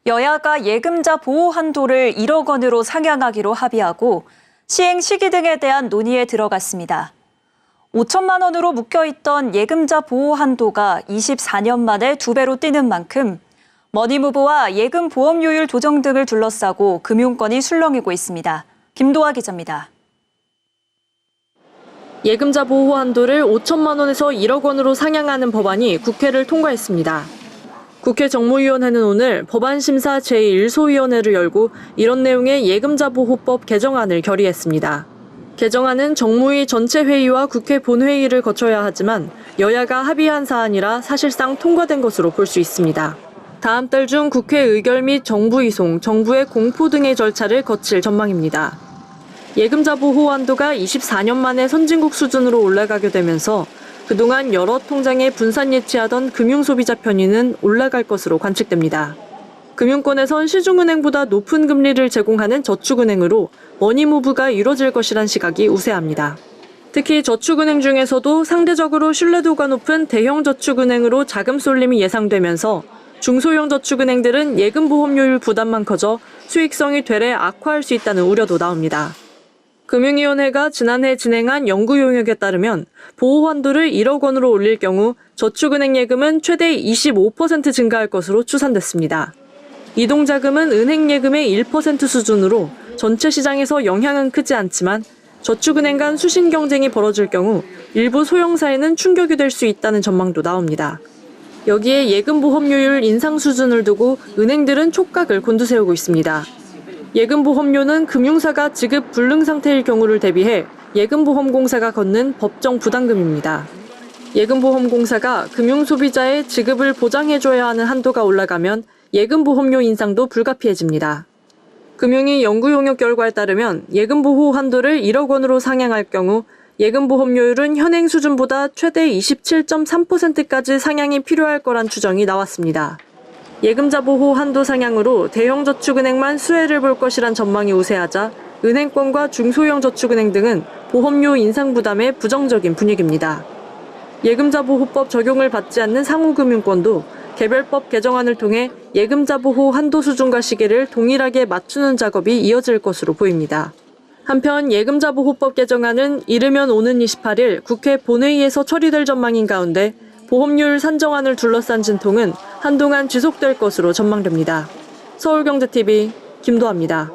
여야가 예금자 보호 한도를 1억 원으로 상향하기로 합의하고 시행 시기 등에 대한 논의에 들어갔습니다. 5천만 원으로 묶여있던 예금자 보호 한도가 24년 만에 2배로 뛰는 만큼 머니무브와 예금 보험료율 조정 등을 둘러싸고 금융권이 술렁이고 있습니다. 김도아 기자입니다. 예금자 보호 한도를 5천만 원에서 1억 원으로 상향하는 법안이 국회를 통과했습니다. 국회 정무위원회는 오늘 법안심사 제1소위원회를 열고 이런 내용의 예금자 보호법 개정안을 결의했습니다. 개정안은 정무위 전체 회의와 국회 본회의를 거쳐야 하지만 여야가 합의한 사안이라 사실상 통과된 것으로 볼 수 있습니다. 다음 달 중 국회 의결 및 정부 이송, 정부의 공포 등의 절차를 거칠 전망입니다. 예금자 보호 한도가 24년 만에 선진국 수준으로 올라가게 되면서 그동안 여러 통장에 분산 예치하던 금융소비자 편의는 올라갈 것으로 관측됩니다. 금융권에선 시중은행보다 높은 금리를 제공하는 저축은행으로 머니무브가 이뤄질 것이란 시각이 우세합니다. 특히 저축은행 중에서도 상대적으로 신뢰도가 높은 대형 저축은행으로 자금 쏠림이 예상되면서 중소형 저축은행들은 예금보험료율 부담만 커져 수익성이 되레 악화할 수 있다는 우려도 나옵니다. 금융위원회가 지난해 진행한 연구 용역에 따르면 보호 한도를 1억 원으로 올릴 경우 저축은행 예금은 최대 25% 증가할 것으로 추산됐습니다. 이동자금은 은행 예금의 1% 수준으로 전체 시장에서 영향은 크지 않지만 저축은행 간 수신 경쟁이 벌어질 경우 일부 소형사에는 충격이 될 수 있다는 전망도 나옵니다. 여기에 예금보험료율 인상 수준을 두고 은행들은 촉각을 곤두세우고 있습니다. 예금보험료는 금융사가 지급 불능 상태일 경우를 대비해 예금보험공사가 걷는 법정 부담금입니다. 예금보험공사가 금융소비자의 지급을 보장해줘야 하는 한도가 올라가면 예금보험료 인상도 불가피해집니다. 금융위 연구용역 결과에 따르면 예금보호 한도를 1억 원으로 상향할 경우 예금보험료율은 현행 수준보다 최대 27.3%까지 상향이 필요할 거란 추정이 나왔습니다. 예금자 보호 한도 상향으로 대형 저축은행만 수혜를 볼 것이란 전망이 우세하자 은행권과 중소형 저축은행 등은 보험료 인상 부담에 부정적인 분위기입니다. 예금자 보호법 적용을 받지 않는 상호금융권도 개별법 개정안을 통해 예금자 보호 한도 수준과 시기를 동일하게 맞추는 작업이 이어질 것으로 보입니다. 한편 예금자 보호법 개정안은 이르면 오는 28일 국회 본회의에서 처리될 전망인 가운데 보험료율 산정안을 둘러싼 진통은 한동안 지속될 것으로 전망됩니다. 서울경제TV 김도아입니다.